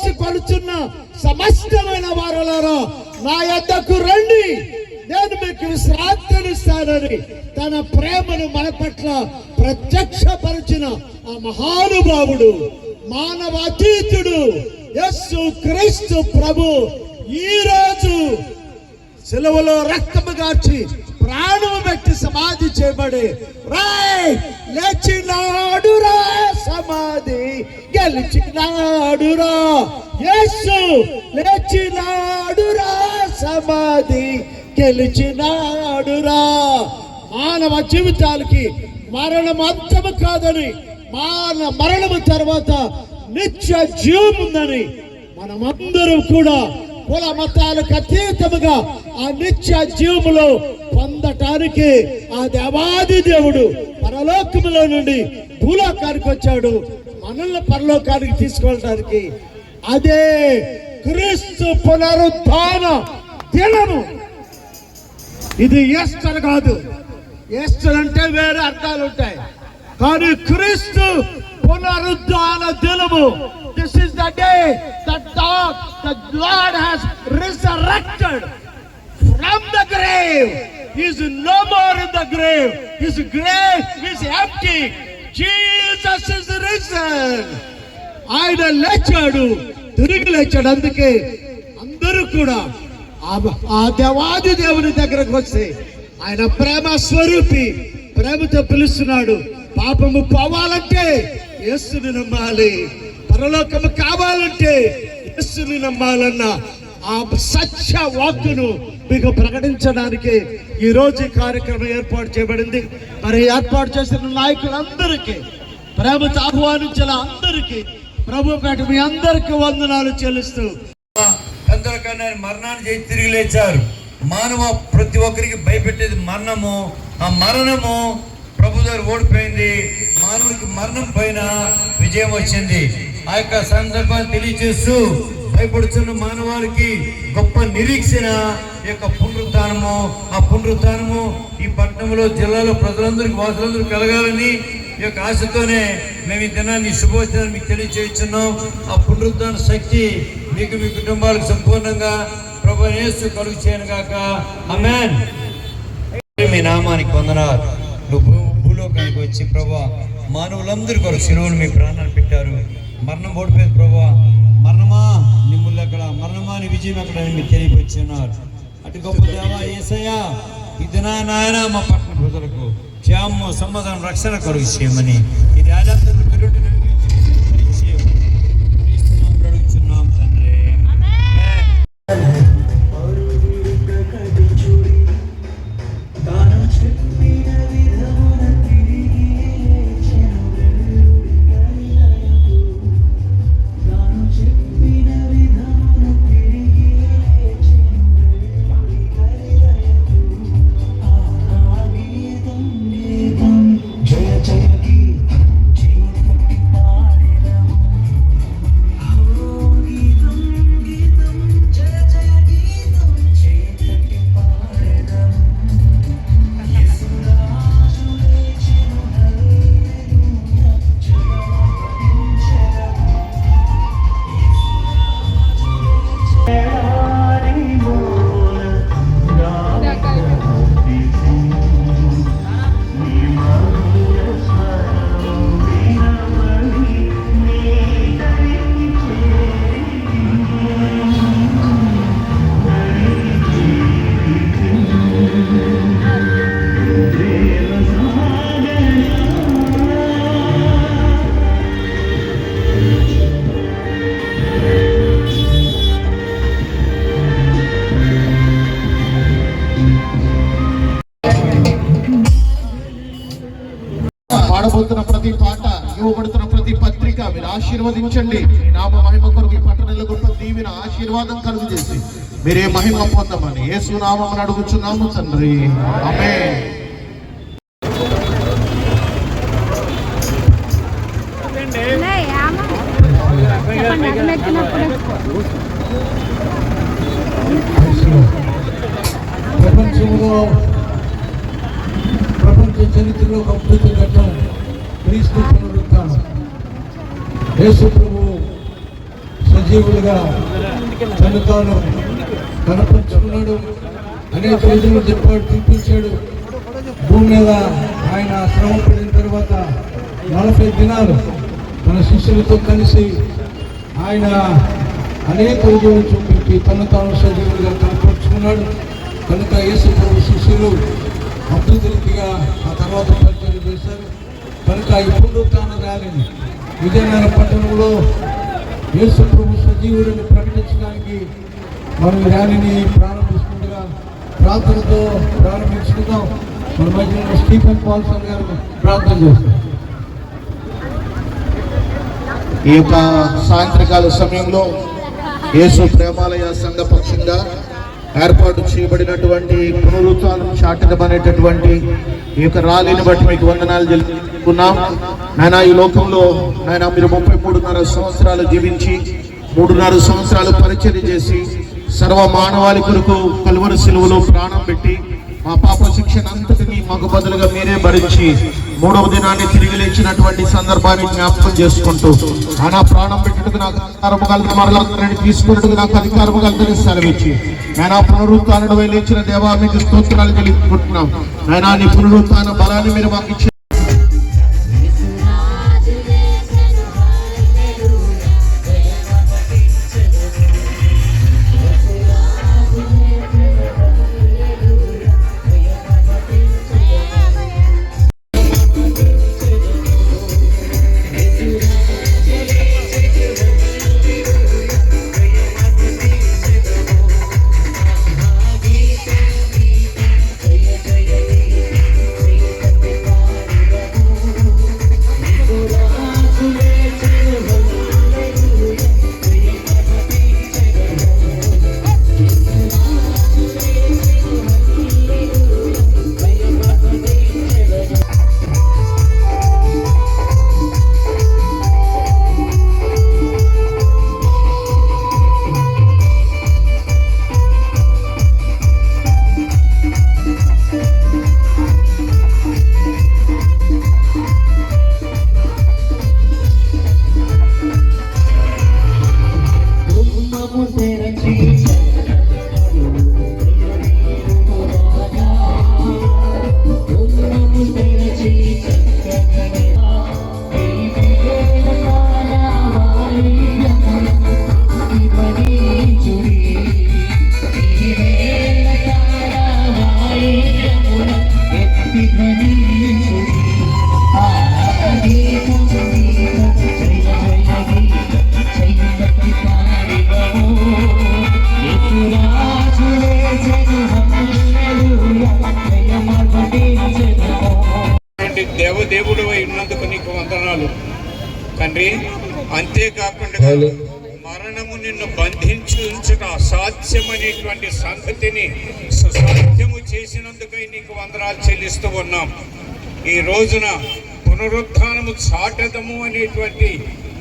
ఉపవాసి కొలుచున్న సమస్తమైన వారలారా నా యొద్దకు రండి, నేను మీకు విశ్రాంతినిస్తానని తన ప్రేమను మన పట్ల ప్రత్యక్షపరిచిన ఆ మహానుభావుడు, మానవాతీతుడు యేసు క్రీస్తు ప్రభు ఈ రోజు సిలువలో రక్తము గార్చి ప్రాణము పెట్టి సమాధి చేయబడి లేచినాడురా, సమాధి గెలిచినాడురా, యేసు లేచినాడురా, సమాధి గెలిచినాడురా. మానవ జీవితాలకి మరణం అంతము కాదని, మరణము తర్వాత నిత్య జీవం ఉందని మనమందరం కూడా కుల మతాలకు అతీతముగా ఆ నిత్య జీవములో పొందటానికి ఆ దేవాది దేవుడు పరలోకములో నుండి భూలోకానికి వచ్చాడు, మనల్ని పరలోకానికి తీసుకెళ్ళడానికి. అదే క్రీస్తు పునరుత్థాన దినము. ఇది ఈస్టర్ కాదు. ఈస్టర్ అంటే వేరే అర్థాలు ఉంటాయి, కానీ క్రీస్తు పునరుత్థాన దినము. This is the day that the Lord has resurrected from the grave. He is no more in the grave. His grave is empty. Jesus is risen. ఆయన లేచాడు, తిరిగి లేచాడు. అందుకే అందరూ కూడా ఆ దేవాది దేవుని దగ్గరకు వస్తే ఆయన ప్రేమ స్వరూపి, ప్రేమతో పిలుస్తున్నాడు. పాపము పోవాలంటే యేసుని నమ్మాలి, పరలోకము కావాలంటే యేసుని నమ్మాలన్న ఆ సత్య వాక్కును మీకు ప్రకటించడానికి ఈ రోజు ఈ కార్యక్రమం ఏర్పాటు చేయబడింది. మరి ఏర్పాటు చేసిన నాయకులందరికీ, ప్రేమతో ఆహ్వానించిన అందరికీ ప్రభు పేట మీ అందరికీ వందనాలు చెల్లిస్తూ, అందరికన్నా మరణాన్ని చేసి తిరిగి లేచారు. మానవ ప్రతి ఒక్కరికి భయపెట్టేది మరణము. ఆ మరణము ప్రభు గారు ఓడిపోయింది. మానవుడికి మరణం పైన విజయం వచ్చింది. ఆ యొక్క సందర్భాన్ని తెలియజేస్తూ భయపడుతున్న మానవాళికి గొప్ప నిరీక్షణ ఈ యొక్క పునరుత్థానము. ఆ పునరుత్థానము ఈ పట్టణంలో, జిల్లాలో ప్రజలందరికీ, వాసులందరూ కలగాలని ఈ యొక్క ఆశతోనే మేము ఈ దినాన్ని శుభవచనాన్ని మీకు తెలియజేస్తున్నాం. ఆ పునరుత్థాన శక్తి మీకు, మీ కుటుంబాలకు సంపూర్ణంగా ప్రభు యేసు కలుగు చేయను గాక. ఆమేన్. మీ నామానికి వందనాలు. నువ్వు భూలోకానికి వచ్చి ప్రభా మానవులందరూ కొరకు శిలువను మీ ప్రాణాలు పెట్టారు. మరణం ఓడిపోయింది ప్రభా. మరణమా నీ ముళ్ళు ఎక్కడ, మరణమా నీ విజయం ఎక్కడ అని మీరు తెలియపరిచున్నారు. అటు గొప్ప దేవా యేసయ్యా, ఈ దినా నాయన మా పట్టణ ప్రజలకు క్షేమము, సమాధానం, రక్షణ కలుగు చేయమని ఇది అడుగుచున్నాం తండ్రి. పాడబోతున్న ప్రతి పాట, ఇవ్వబడుతున్న ప్రతి పత్రిక మీరు ఆశీర్వదించండి. నామ మహిమ కొరకు ఈ పట్టణంలో గొప్ప దీవెన, ఆశీర్వాదం కలుగు చేసి మీరే మహిమ పొందమని యేసు నామమున అడుగుచున్నాము తండ్రి. ఆమేన్. ప్రపంచ చరిత్రలో ఒక అద్భుత ఘట్టం క్రీస్తు పునరుత్థానం. యేసు ప్రభు సజీవులుగా తను తాను కనపరుచుకున్నాడు. అనేక రోజులు చెప్పాడు, చూపించాడు. భూమి మీద ఆయన శ్రమ పడిన తర్వాత 40 దినాలు తన శిష్యులతో కలిసి ఆయన అనేక రుజువులు చూపించి తను తాను సజీవులుగా కనపరుచుకున్నాడు. కనుక యేసు ప్రభు శిష్యులు అద్భుతులుగా ఆ తర్వాత పరిచయం చేశారు. కనుక ఇప్పుడు తాను ర్యాలీని విజయనగరం పట్టణంలో యేసు ప్రభు సజీవుడిని ప్రకటించడానికి మనం ఈ ర్యాలీని ప్రారంభిస్తుండగా ప్రార్థనతో ప్రారంభించుకుందాం. మన మధ్యలో స్టీఫెన్ పాల్సన్ గారు ప్రార్థన చేస్తారు. ఈ యొక్క సాయంత్రకాల సమయంలో యేసు ప్రేమాలయ సంఘ పక్షంగా ఏర్పాటు చేయబడినటువంటి పునరుత్థానం చాటనమనేటటువంటి ఈ యొక్క ర్యాలీని బట్టి మీకు వందనాలు తెలుపుకున్నాం. నాయన, ఈ లోకంలో నాయన మీరు 33.5 సంవత్సరాలు జీవించి 3.5 సంవత్సరాలు పరిచర్య చేసి సర్వ మానవాళి కొరకు కలువరి సిలువలో ప్రాణం పెట్టి మా పాప శిక్షణ అంతటిని మాకు బదులుగా మీరే భరించి 3వ దినాన్ని తిరిగి లేచినటువంటి సందర్భాన్ని జ్ఞాపకం చేసుకుంటూ ఆయన ప్రాణం పెట్టడానికి నాకు అధికారము కలదు, మరలా తీసుకున్నట్టుగా నాకు అధికారము కలదని సెలవిచ్చి ఆయన పునరుత్థానం లేచిన దేవా మీకు స్తోత్రాలు తెలుపుకుంటున్నాం. ఆయన నీ పునరుత్థాన బలాన్ని మీరు మాకు ఇచ్చి దేవదేవుడు ఉన్నందుకు నీకు వందనాలు తండ్రి. అంతేకాకుండా మరణము నిన్ను బంధించి ఉంచుట అసాధ్యమనేటువంటి సంగతిని సుసాధ్యము చేసినందుకై నీకు వందనాలు చెల్లిస్తూ ఉన్నాం. ఈ రోజున పునరుత్థానము చాటదము అనేటువంటి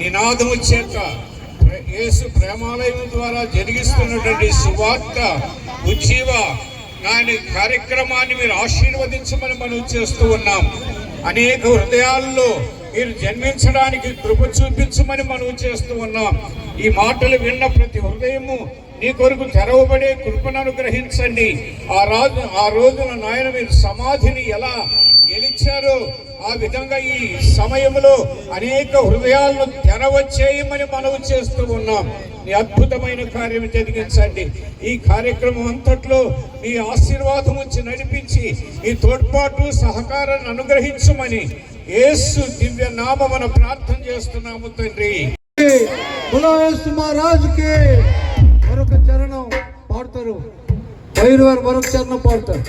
నినాదము చేత యేసు ప్రేమాలయం ద్వారా జరిగిస్తున్నటువంటి సువార్త ఉజ్జీవ నాని కార్యక్రమాన్ని మీరు ఆశీర్వదించమని మనం చేస్తూ ఉన్నాం. అనేక హృదయాల్లో మీరు జన్మించడానికి కృప చూపించమని మనం చేస్తూ ఉన్నాం. ఈ మాటలు విన్న ప్రతి హృదయము నీ కొరకు తెరవబడే కృపను అనుగ్రహించండి. ఆ రోజున నాయన మీరు సమాధిని ఎలా గెలిచారో ఆ విధంగా ఈ సమయంలో అనేక హృదయాలను తెరవచ్చేయమని మనవి చేస్తూ ఉన్నాం. నీ అద్భుతమైన కార్యం జరిగించండి. ఈ కార్యక్రమం అంతట్లో మీ ఆశీర్వాదం ఉంచి నడిపించి ఈ తోడ్పాటు సహకారాన్ని అనుగ్రహించమని యేసు దివ్య నామమున ప్రార్థన చేస్తున్నాము తండ్రి. మహారాజుకి మరొక చరణం పాడతారు, వారు మరొక చరణం పాడతారు.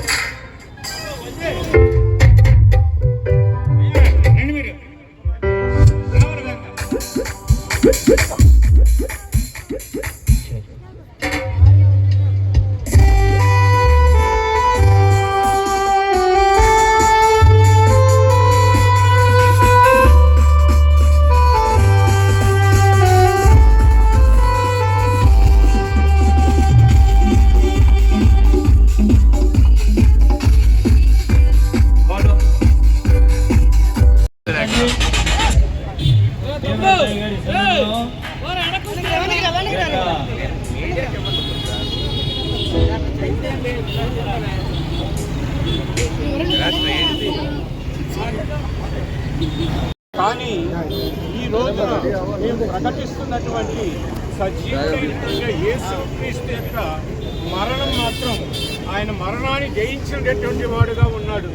కానీ ఈ రోజున మేము ప్రకటిస్తున్నటువంటి సజీవుడైన యేసుక్రీస్తు యొక్క మరణం మాత్రం ఆయన మరణాన్ని జయించినటువంటి వాడుగా ఉన్నాడు.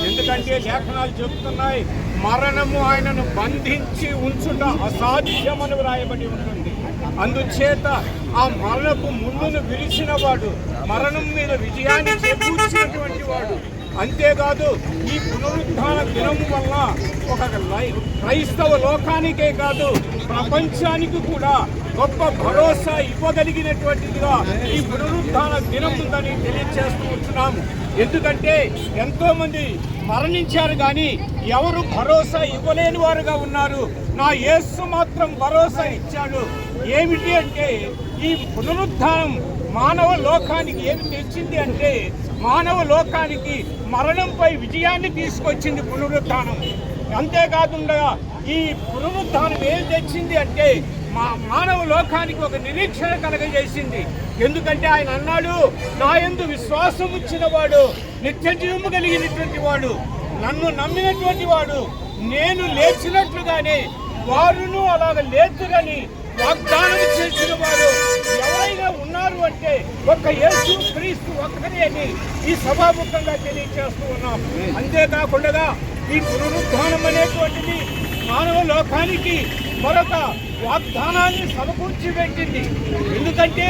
ఎందుకంటే లేఖనాలు చెబుతున్నాయి, మరణము ఆయనను బంధించి ఉంచుట అసాధ్యమని వ్రాయబడి ఉంటుంది. అందుచేత ఆ మరణపు ముళ్ళును విరిచిన వాడు, మరణం మీద విజయాన్ని చేకూర్చినటువంటి వాడు. అంతేకాదు ఈ పునరుద్ధాన దినము వల్ల ఒక క్రైస్తవ లోకానికే కాదు ప్రపంచానికి కూడా గొప్ప భరోసా ఇవ్వగలిగినటువంటిదిగా ఈ పునరుద్ధాన దినం ఉందని తెలియజేస్తూ ఉంటున్నాము. ఎందుకంటే ఎంతో మంది మరణించారు కానీ ఎవరు భరోసా ఇవ్వలేని వారుగా ఉన్నారు. నా యేసు మాత్రం భరోసా ఇచ్చాడు. ఏమిటి అంటే ఈ పునరుద్ధానం మానవ లోకానికి ఏమి తెచ్చింది అంటే, మానవ లోకానికి మరణంపై విజయాన్ని తీసుకొచ్చింది పునరుద్ధానం. అంతేకాకుండా ఈ పునరుద్ధానం ఏం తెచ్చింది అంటే మానవ లోకానికి ఒక నిరీక్షణ కలగజేసింది. ఎందుకంటే ఆయన అన్నాడు, నా యందు విశ్వాసం ఉంచిన వాడు నిత్య జీవము కలిగినటువంటి వాడు, నన్ను నమ్మినటువంటి వాడు నేను లేచినట్లుగానే వారును అలాగ లేచురని వాగ్దానం చేసిన వారు ఎవరైనా ఉన్నారు అంటే ఒక్క యేసు క్రీస్తు ఒక్కరే అని ఈ సభాముఖంగా తెలియజేస్తూ ఉన్నాం. అంతేకాకుండా ఈ పునరుద్ధానం అనేటువంటిది మానవ లోకానికి మరొక వాగ్దానాన్ని సమకూర్చి పెట్టింది. ఎందుకంటే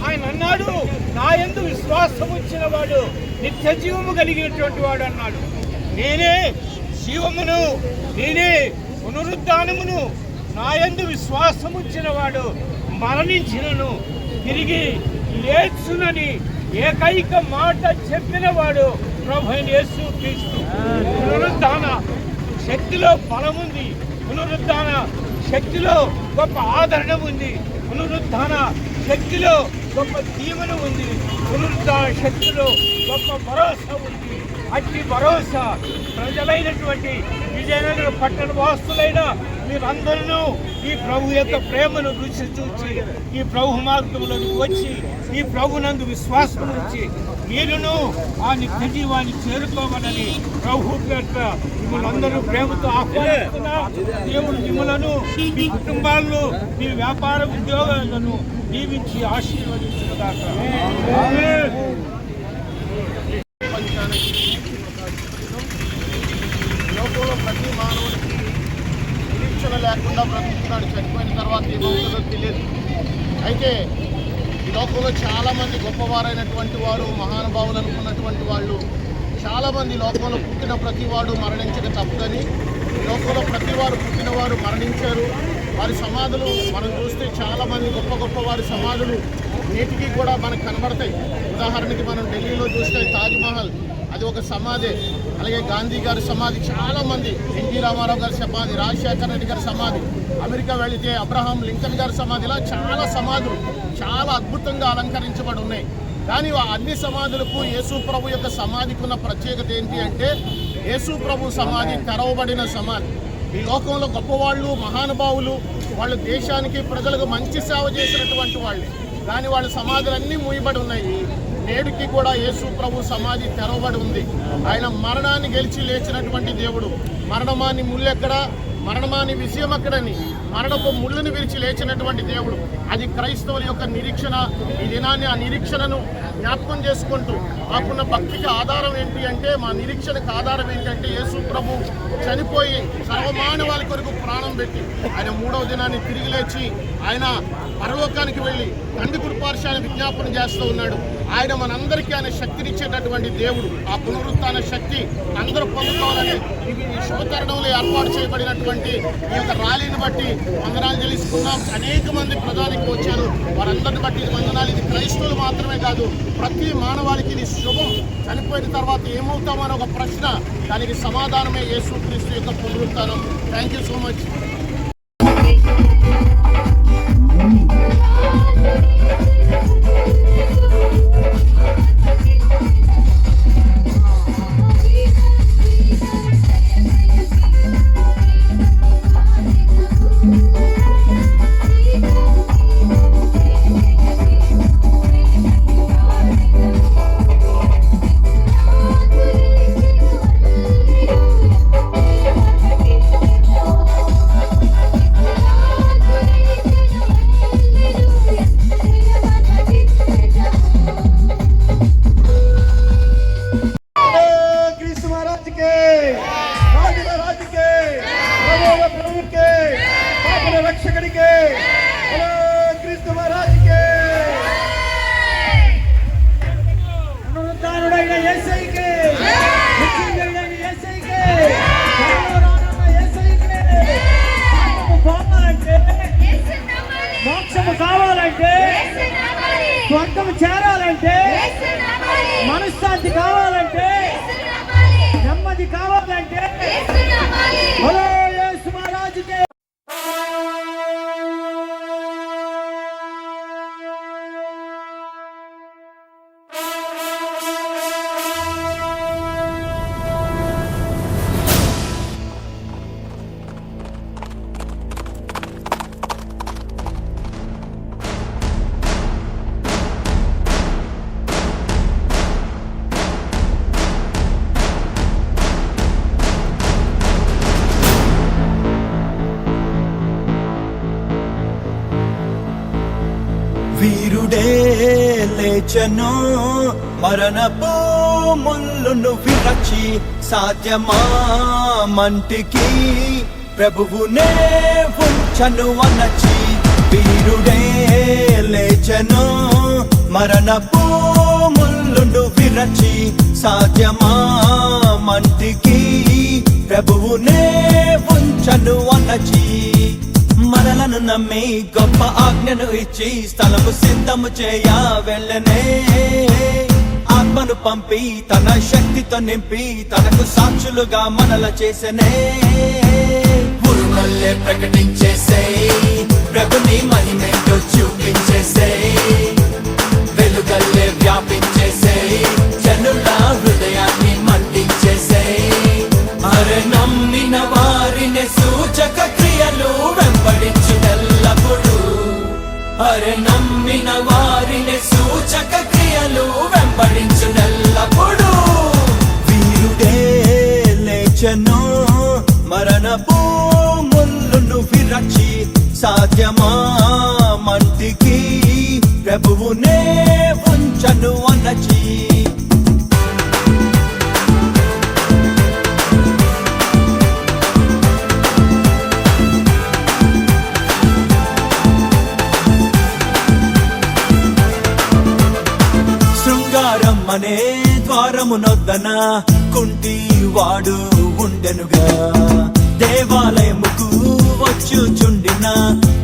ఆయన అన్నాడు, నా యందు విశ్వాసం వచ్చిన వాడు నిత్య జీవము కలిగినటువంటి వాడు అన్నాడు. నేనే జీవమును, నేనే పునరుద్ధానమును, నా యందు విశ్వాసం ఉంచిన వాడు మరణించినను తిరిగి లేచునని ఏకైక మాట చెప్పిన వాడు ప్రభువైన యేసు క్రీస్తు. పునరుద్ధాన శక్తిలో బలం ఉంది, పునరుద్ధాన శక్తిలో గొప్ప ఆదరణ ఉంది, పునరుద్ధాన శక్తిలో గొప్ప దీవెన ఉంది, పునరుద్ధాన శక్తిలో గొప్ప భరోసా ఉంది. అట్టి భరోసా ప్రజలైనటువంటి విజయనగర పట్టణ వాసులైన మీరందరూ ఈ ప్రభు యొక్క ప్రేమను రుచి చూచి ఈ ప్రభు మార్గంలోకి వచ్చి ఈ ప్రభునందు విశ్వాసం నుంచి మీరును ఆ నిత్య జీవాన్ని చేరుకోవాలని ప్రభు పేట మిమ్మల్ని అందరూ ప్రేమతో ఆహ్వానిస్తున్నా. దేవుడు మిమ్మలను, మీ కుటుంబాలను, మీ వ్యాపార ఉద్యోగాలను దీవించి ఆశీర్వదించుగాక. లోకంలో ప్రతి మానవుడికి నిరీక్షణ లేకుండా బ్రతుకుతున్నాడు. చనిపోయిన తర్వాత ఏమవుతుందో తెలియదు. అయితే ఈ లోకంలో చాలామంది గొప్పవారైనటువంటి వారు, మహానుభావులు అనుకున్నటువంటి వాళ్ళు చాలామంది లోకంలో పుట్టిన ప్రతి వాడు మరణించక తప్పదని, ఈ లోకంలో ప్రతి వారు పుట్టిన వారు మరణించారు. వారి సమాధులు మనం చూస్తే చాలామంది గొప్ప గొప్ప వారి సమాధులు నేటికి కూడా మనకు కనబడతాయి. ఉదాహరణకి మనం ఢిల్లీలో చూస్తే తాజ్మహల్, అది ఒక సమాధి. అలాగే గాంధీ గారి సమాధి, చాలామంది, ఎన్టీ రామారావు గారి సమాధి, రాజశేఖర రెడ్డి గారి సమాధి, అమెరికా వెళితే అబ్రహాం లింకన్ గారి సమాధి, ఇలా చాలా సమాధులు చాలా అద్భుతంగా అలంకరించబడి ఉన్నాయి. కానీ అన్ని సమాధులకు యేసు ప్రభు యొక్క సమాధికి ఉన్న ప్రత్యేకత ఏంటి అంటే, యేసు ప్రభు సమాధి తెరవబడిన సమాధి. ఈ లోకంలో గొప్పవాళ్ళు, మహానుభావులు, వాళ్ళు దేశానికి ప్రజలకు మంచి సేవ చేసినటువంటి వాళ్ళే, కానీ వాళ్ళ సమాధులన్నీ మూయబడి ఉన్నాయి. నేడుకి కూడా యేసు ప్రభు సమాధి తెరవబడి ఉంది. ఆయన మరణాన్ని గెలిచి లేచినటువంటి దేవుడు. మరణమాని ముళ్ళెక్కడ, మరణమాని విజయం ఎక్కడని మరణపు ముళ్ళును విరిచి లేచినటువంటి దేవుడు. అది క్రైస్తవుల యొక్క నిరీక్షణ. ఈ దినాన్ని ఆ నిరీక్షణను జ్ఞాపకం చేసుకుంటూ మాకున్న భక్తికి ఆధారం ఏంటి అంటే, మా నిరీక్షణకు ఆధారం ఏంటంటే యేసు ప్రభు చనిపోయి సర్వమానవాళి కొరకు ప్రాణం పెట్టి ఆయన 3వ దినాన్ని తిరిగి లేచి ఆయన పరలోకానికి వెళ్ళి తండ్రి కృపార్శాన్ని విజ్ఞాపన చేస్తూ ఉన్నాడు. ఆయన మనందరికీ ఆయన శక్తినిచ్చేటటువంటి దేవుడు. ఆ పునరుత్థాన శక్తి అందరూ పొందుకోవాలని ఈ శుభతరుణంలో ఏర్పాటు చేయబడినటువంటి ఈ యొక్క ర్యాలీని బట్టి వందనాలు చెల్లిస్తున్నాం. అనేక మంది ప్రధానికి వచ్చారు, వారందరిని బట్టి వందనాలు. ఇది క్రైస్తవులు మాత్రమే కాదు, ప్రతి మానవాళికి ఇది శుభం. చనిపోయిన తర్వాత ఏమవుతామని ఒక ప్రశ్న, దానికి సమాధానమే యేసుక్రీస్తు యొక్క పునరుత్థానం. Thank you so much. కావాలంటే, స్వర్గం చేరాలంటే, మనశ్శాంతి కావాలంటే, నెమ్మది కావాలంటే హలో యేసు మహారాజుకే. వీరుడే లేచెను మరణపు ముళ్ళును విరచి సాధ్యమా మంటికి ప్రభువునే ఉంచను అనచి. వీరుడే లేచెను మరణపు ముళ్ళును విరచి సాధ్యమా మంటికి ప్రభువునే ఉంచను అనచి. మనలను నమ్మి గొప్ప ఆజ్ఞను ఇచ్చి స్థలము సిద్ధము చేయ వెళ్ళనే. ఆత్మను పంపి తన శక్తితో నింపి తనకు సాక్షులుగా మనల చేసనే. ఉరుమల్లే ప్రకటించేసే ప్రభుని మహిమేంటో చూపించేసే. వెలుగల్లే వ్యాపించేసే జనుల హృదయాన్ని మండించేసే. అరే నమ్మిన వారిని సూచక క్రియలు వెంబడించునెల్లప్పుడు. అరే నమ్మిన వారిని సూచక క్రియలు వెంబడించునెల్లప్పుడు. వీరుడే లేచెను మరణపు ముళ్ళును విరచి సాధ్యమా మంటికి ప్రభువునే ఉంచను అనచి. అనే ద్వారమునొద్దన కుంటి వాడు ఉండెనుగా. దేవాలయముకు వచ్చుచుండిన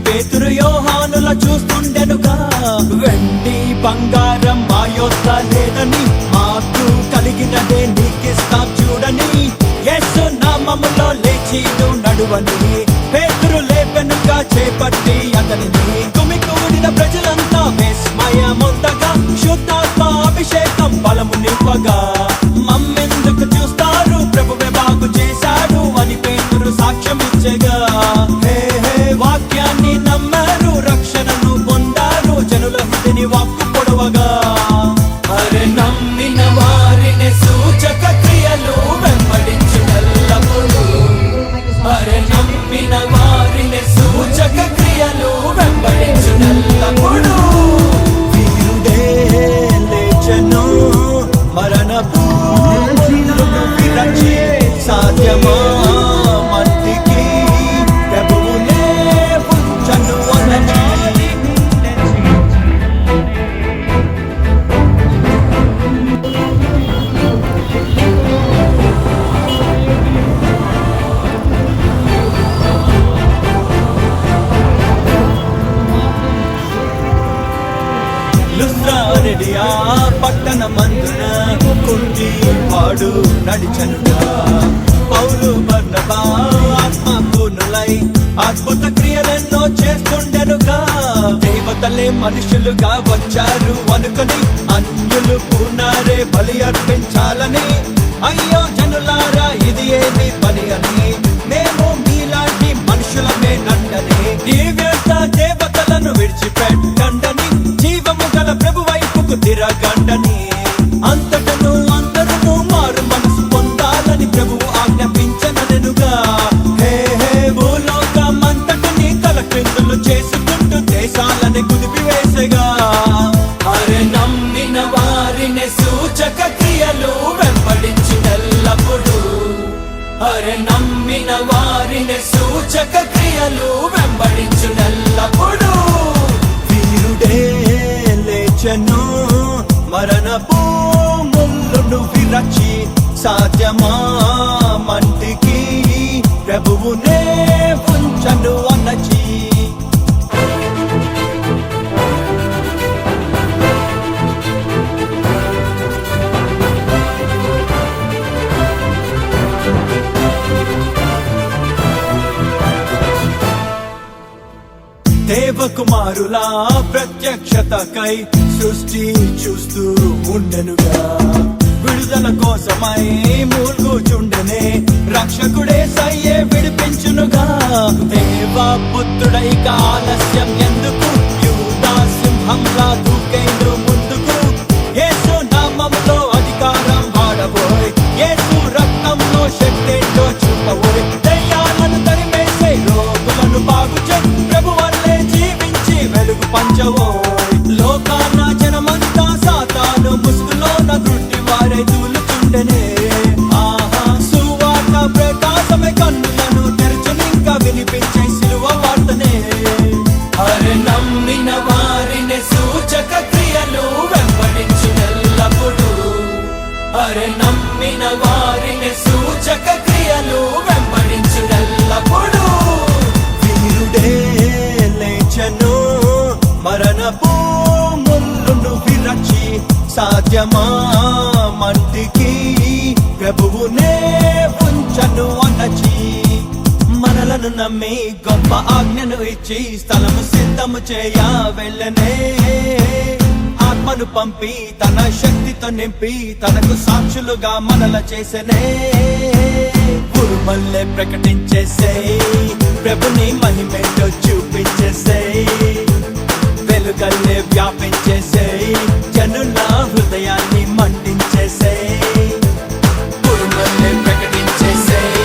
పేతురు యోహానుల చూస్తుండెనుగా. వెండి బంగారం మా యొద్ద లేదని మాకు కలిగినదే నీకిస్తాం చూడని. యేసు నామములో లేచి నడువని పేతురు లేపెనుగా చేపట్టి అతనిని. కుమికూడిన ప్రజలంతా విస్మయముందగా శుద్ధాత్మ అభిషేకం బలము నింపగా. మమ్మెందుకు చూస్తారు ప్రభువే బాగు చేశాడు అని పేతురు సాక్ష్యం ఇచ్చగా. హే హే వాక్యాన్ని నమ్మారు రక్షణను పొందారు జనుల హృదయని వాక్కు పొడవగా. అరే నమ్మిన వారిని సూచక క్రియలు వెంబడించునెల్లప్పుడు. అరే నమ్మిన వారిని సూచక క్రియలు వెంబడించునెల్లప్పుడు. వీరుడే లేచెను మరణపు ముళ్ళును విరచి సాధ్యమా మంటికి ప్రభువునే ఉంచను అనచి. లుస్త్రానిడియా పట్టణమందున కుంటి వాడు నడిచనుగా. పౌలు బర్నబా ఆత్మపూర్ణులై అద్భుత క్రియలెన్నో చేస్తుండెనుగా. దేవతలే మనుషులుగా వచ్చారు అనుకొని అన్యులు పూనారే బలి అర్పించాలని. అయ్యో జనులారా ఇది ఏమి పని అని మేము మీలాంటి మనుషులమే నండని. ఈ వ్యర్థ దేవతలను విడిచిపెట్టండని జీవము గల ప్రభు వైపుకు తిరగండని. అంతటను అందరూ మారు మనసు పొందాలని ప్రభువు ఆజ్ఞాపించనెనుగా. హే హే భూలోకమంతటిని తలక్రిందులు చేసుకుంటూ దేశాలని కుదిపివేసగా. అరే నమ్మిన వారిని సూచక క్రియలు వెంబడించునెల్లప్పుడు. అరే నమ్మిన వారిని సూచక క్రియలు వెంబడించునెల్లప్పుడు. వీరుడే లేచెను మరణపు ముళ్ళును విరచి సాధ్యమా మంటికి ప్రభువునే ఉంచను అనచి. కుమారులా ప్రత్యక్షతకై సృష్టి చూస్తూ ఉండెనుగా విడుదల కోసమై మూల్గుచుండెనే రక్షకుడే సయ్యే విడిపించునుగా దేవా పుత్రుడై ఆలస్యం ఎందుకు యూదా సింహంలా దూకైను ముందుకు యేసు నామములో అధికారం వాడబోయ్ యేసు రక్తంలో శక్తేంటో చూపబోయ్ దయ్యాలను తరిమేసే రోగులను బాగు చేయి ప్రభు వల్లే జీవించి వెలుగు పంచబోయ్ లోకాన జనమంతా సాతాను ముసుగులోన గుడ్డి వారై తూలుచుండెనే ఆహా సువార్త ప్రకాశమే కన్నులను తెరచునింకా వినిపించే సిలువ వార్తనే అరే నమ్మిన వారిని సూచక క్రియలు వెంబడించునెల్లప్పుడు అరే నమ్మిన వారిని సూచక క్రియలు వెంబడించునెల్లప్పుడు వీరుడే లేచను మరణపు ముళ్ళును విరచి సాధ్యమా మంటికి ప్రభువునే ఉంచను అనచి మనలను నమ్మి గొప్ప ఆజ్ఞను ఇచ్చి స్థలము సిద్ధము చేయ వెళ్ళనే ఆత్మను పంపి తన శక్తితో నింపి తనకు సాక్షులుగా మనల చేసనే ఉరుమల్లే ప్రకటించేసేయ్ ప్రభుని మహిమేటో చూపించేసేయ్ వెలుగల్లే వ్యాపించేసేయ్ జనుల హృదయాన్ని మండించేసేయ్ ఉరుమల్లే ప్రకటించేసేయ్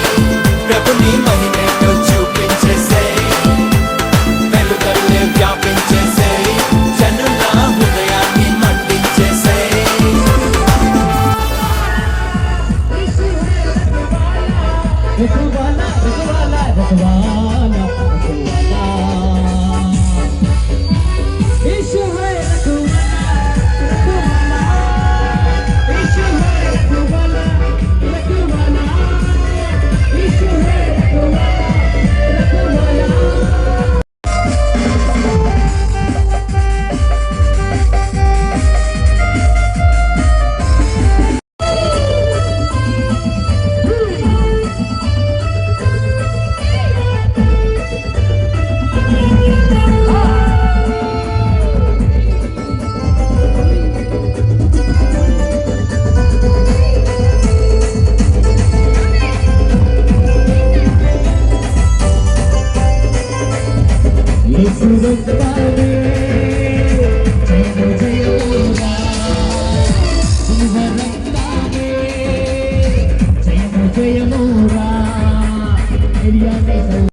ప్రభుని మహిమేటో చూపించేసేయ్ వెలుగల్లే వ్యాపించేసేయ్ జనుల హృదయాన్ని మండించేసేయ్ Yes, you look